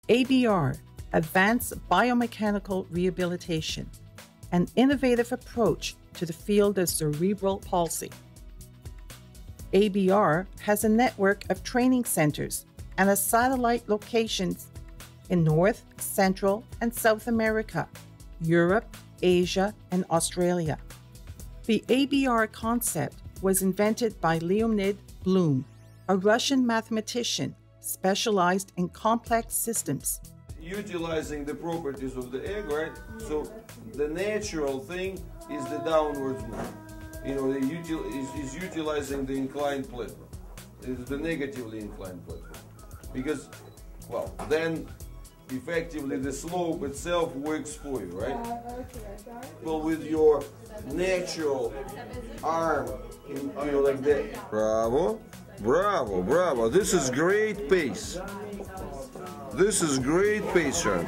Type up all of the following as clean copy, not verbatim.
ABR, Advanced Biomechanical Rehabilitation, an innovative approach to the field of cerebral palsy. ABR has a network of training centers and a satellite locations in North, Central, and South America, Europe, Asia, and Australia. The ABR concept was invented by Leonid Blum, a Russian mathematician specialized in complex systems. Utilizing the properties of the egg, right? So the natural thing is the downwards move. Is utilizing the inclined platform. It's the negatively inclined platform. Because, well, then effectively the slope itself works for you, right? Well, with your natural arm, like that. Bravo, bravo, bravo. This is great pace. This is great pace, Sean.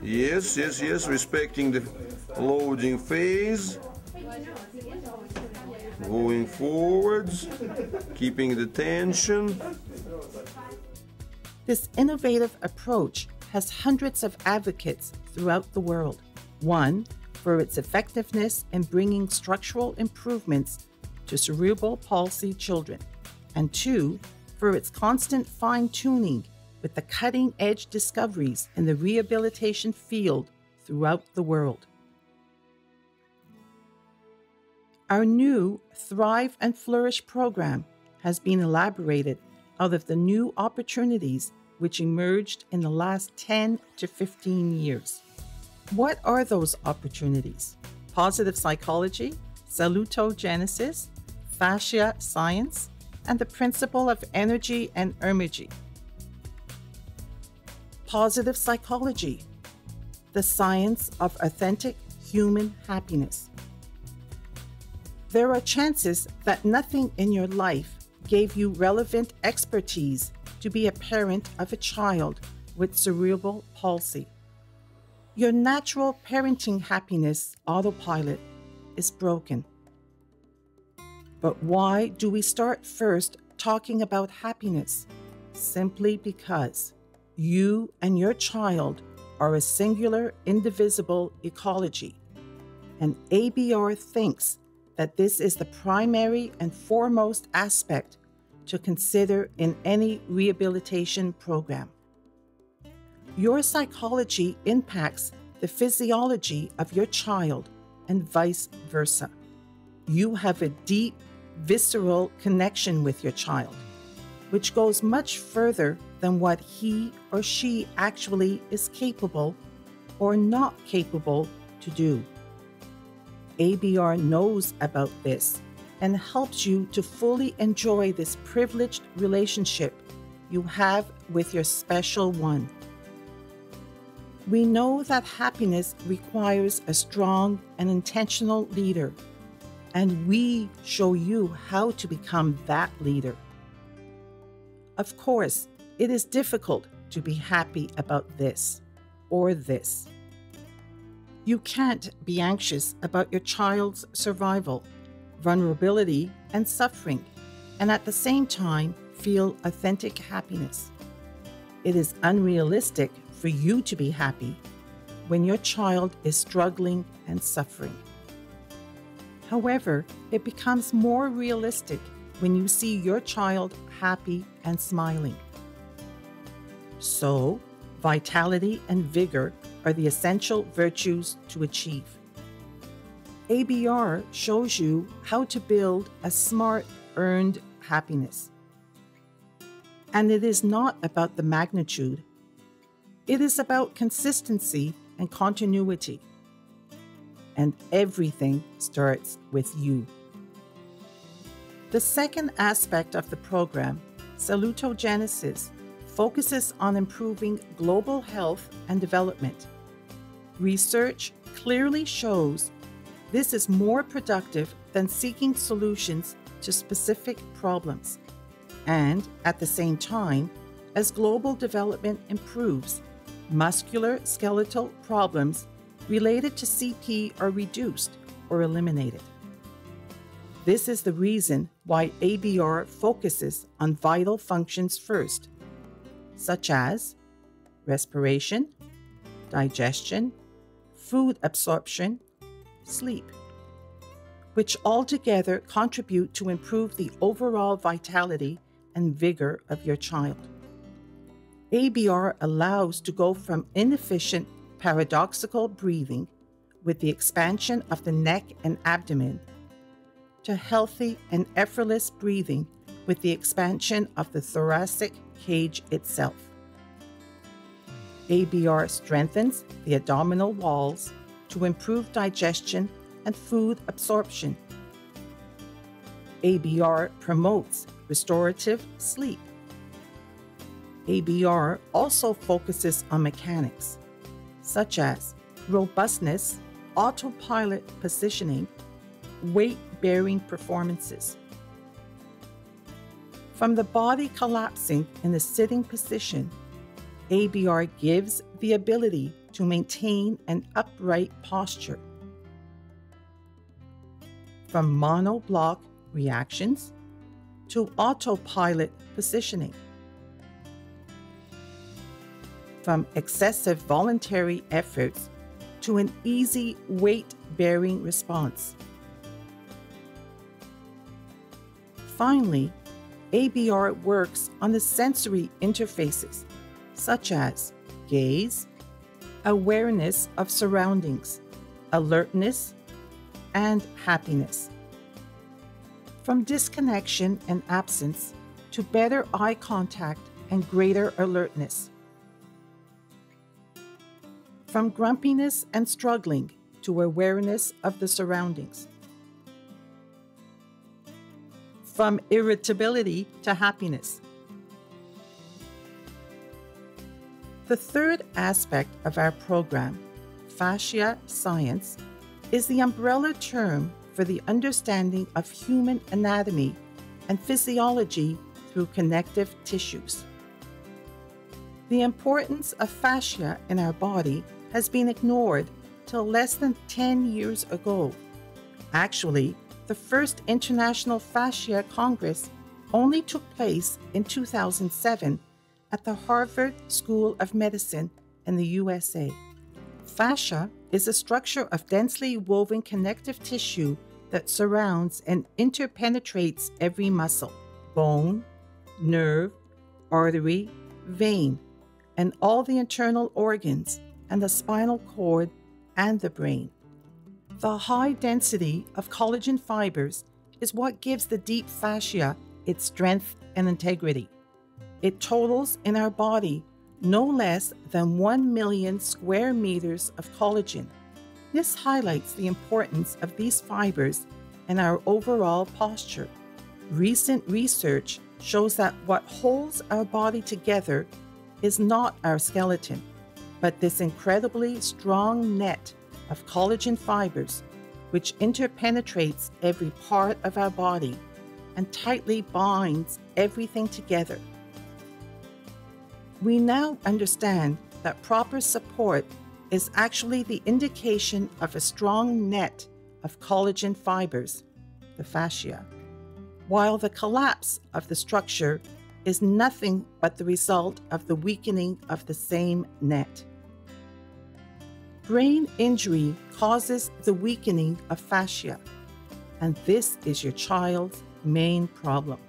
Yes, yes, yes, respecting the loading phase. Going forwards, keeping the tension. This innovative approach has hundreds of advocates throughout the world. One, for its effectiveness in bringing structural improvements to cerebral palsy children. And two, for its constant fine-tuning with the cutting-edge discoveries in the rehabilitation field throughout the world. Our new Thrive and Flourish program has been elaborated out of the new opportunities which emerged in the last 10 to 15 years. What are those opportunities? Positive psychology, salutogenesis, fascia science, and the principle of energy and energy. Positive psychology, the science of authentic human happiness. There are chances that nothing in your life gave you relevant expertise to be a parent of a child with cerebral palsy. Your natural parenting happiness autopilot is broken. But why do we start first talking about happiness? Simply because you and your child are a singular, indivisible ecology, and ABR thinks that this is the primary and foremost aspect to consider in any rehabilitation program. Your psychology impacts the physiology of your child and vice versa. You have a deep, visceral connection with your child, which goes much further than what he or she actually is capable or not capable to do. ABR knows about this and helps you to fully enjoy this privileged relationship you have with your special one. We know that happiness requires a strong and intentional leader, and we show you how to become that leader. Of course, it is difficult to be happy about this or this. You can't be anxious about your child's survival, vulnerability, and suffering, and at the same time feel authentic happiness. It is unrealistic for you to be happy when your child is struggling and suffering. However, it becomes more realistic when you see your child happy and smiling. So, vitality and vigor are the essential virtues to achieve. ABR shows you how to build a smart, earned happiness. And it is not about the magnitude. It is about consistency and continuity. And everything starts with you. The second aspect of the program, salutogenesis, focuses on improving global health and development. Research clearly shows this is more productive than seeking solutions to specific problems. And at the same time, as global development improves, musculoskeletal problems related to CP are reduced or eliminated. This is the reason why ABR focuses on vital functions first, such as respiration, digestion, food absorption, sleep, which altogether contribute to improve the overall vitality and vigor of your child. ABR allows to go from inefficient, paradoxical breathing with the expansion of the neck and abdomen to healthy and effortless breathing with the expansion of the thoracic cage itself. ABR strengthens the abdominal walls to improve digestion and food absorption. ABR promotes restorative sleep. ABR also focuses on mechanics, such as robustness, autopilot positioning, weight-bearing performances. From the body collapsing in a sitting position, ABR gives the ability to maintain an upright posture. From monoblock reactions to autopilot positioning. From excessive voluntary efforts to an easy weight-bearing response. Finally, ABR works on the sensory interfaces, such as gaze, awareness of surroundings, alertness, and happiness. From disconnection and absence to better eye contact and greater alertness. From grumpiness and struggling to awareness of the surroundings. From irritability to happiness. The third aspect of our program, fascia science, is the umbrella term for the understanding of human anatomy and physiology through connective tissues. The importance of fascia in our body has been ignored till less than 10 years ago. Actually, the first International Fascia Congress only took place in 2007 at the Harvard School of Medicine in the USA. Fascia is a structure of densely woven connective tissue that surrounds and interpenetrates every muscle, bone, nerve, artery, vein, and all the internal organs and the spinal cord and the brain. The high density of collagen fibers is what gives the deep fascia its strength and integrity. It totals in our body no less than 1 million square meters of collagen. This highlights the importance of these fibers in our overall posture. Recent research shows that what holds our body together is not our skeleton, but this incredibly strong net of collagen fibers, which interpenetrates every part of our body and tightly binds everything together. We now understand that proper support is actually the indication of a strong net of collagen fibers, the fascia, while the collapse of the structure is nothing but the result of the weakening of the same net. Brain injury causes the weakening of fascia, and this is your child's main problem.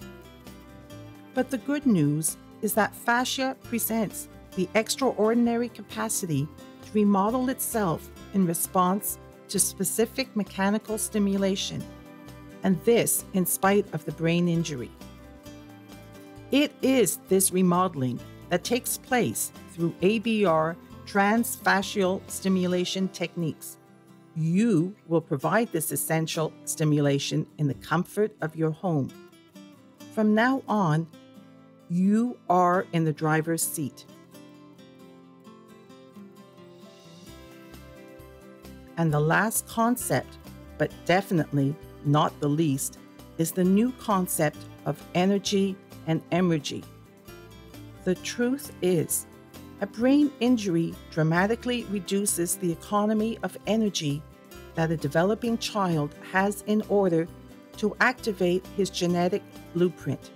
But the good news is that fascia presents the extraordinary capacity to remodel itself in response to specific mechanical stimulation, and this in spite of the brain injury. It is this remodeling that takes place through ABR transfascial stimulation techniques. You will provide this essential stimulation in the comfort of your home. From now on, you are in the driver's seat. And the last concept, but definitely not the least, is the new concept of energy and emergy. The truth is, a brain injury dramatically reduces the economy of energy that a developing child has in order to activate his genetic blueprint.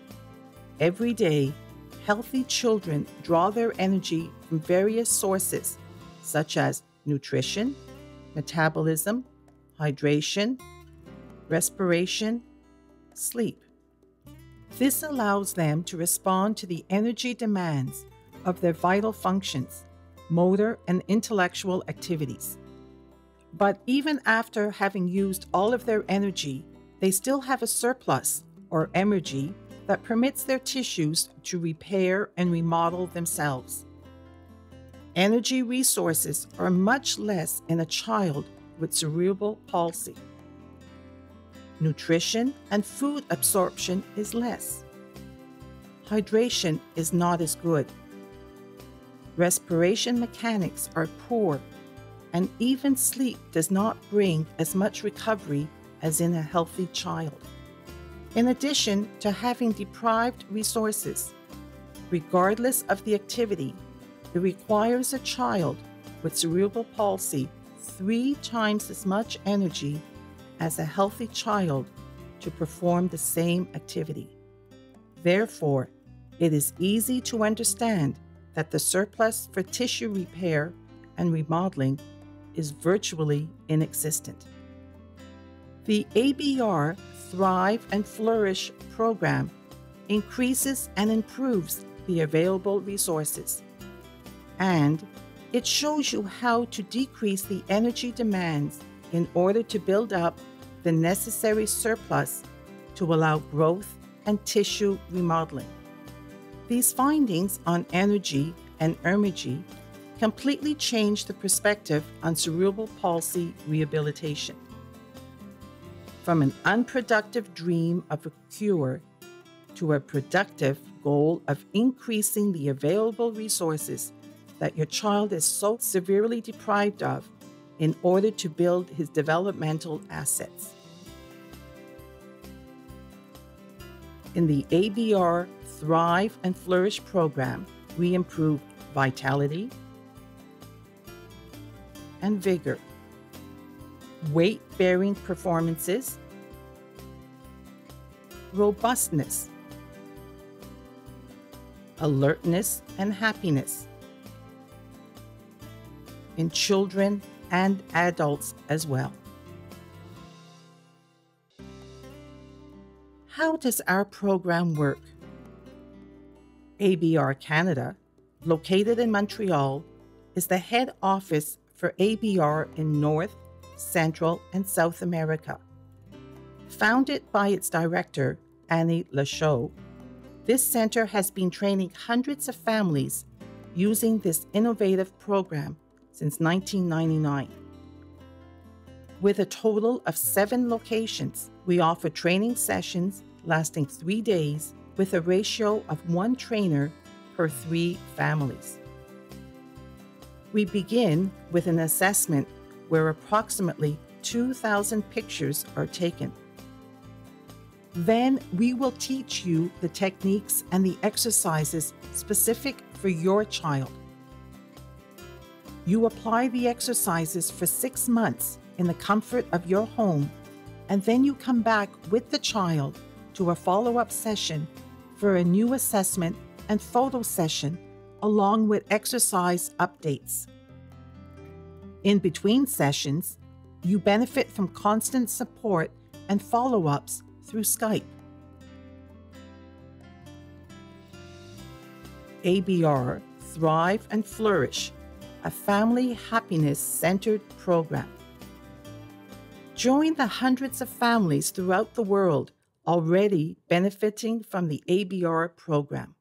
Every day, healthy children draw their energy from various sources, such as nutrition, metabolism, hydration, respiration, sleep. This allows them to respond to the energy demands of their vital functions, motor and intellectual activities. But even after having used all of their energy, they still have a surplus, or emergy, that permits their tissues to repair and remodel themselves. Energy resources are much less in a child with cerebral palsy. Nutrition and food absorption is less. Hydration is not as good. Respiration mechanics are poor, and even sleep does not bring as much recovery as in a healthy child. In addition to having deprived resources, regardless of the activity, it requires a child with cerebral palsy 3 times as much energy as a healthy child to perform the same activity. Therefore, it is easy to understand that the surplus for tissue repair and remodeling is virtually inexistent. The ABR Thrive and Flourish program increases and improves the available resources, and it shows you how to decrease the energy demands in order to build up the necessary surplus to allow growth and tissue remodeling. These findings on energy and emergy completely change the perspective on cerebral palsy rehabilitation. From an unproductive dream of a cure to a productive goal of increasing the available resources that your child is so severely deprived of in order to build his developmental assets. In the ABR Thrive and Flourish program, we improve vitality and vigor, weight-bearing performances, robustness, alertness and happiness in children and adults as well. How does our program work? ABR Canada, located in Montreal, is the head office for ABR in North, Central, and South America. Founded by its director, Annie Lachaud, this center has been training hundreds of families using this innovative program since 1999. With a total of 7 locations, we offer training sessions lasting 3 days with a ratio of 1 trainer per 3 families. We begin with an assessment where approximately 2,000 pictures are taken. Then we will teach you the techniques and the exercises specific for your child. You apply the exercises for 6 months in the comfort of your home, and then you come back with the child to a follow-up session for a new assessment and photo session along with exercise updates. In between sessions, you benefit from constant support and follow-ups through Skype. ABR Thrive and Flourish, a family happiness-centered program. Join the hundreds of families throughout the world already benefiting from the ABR program.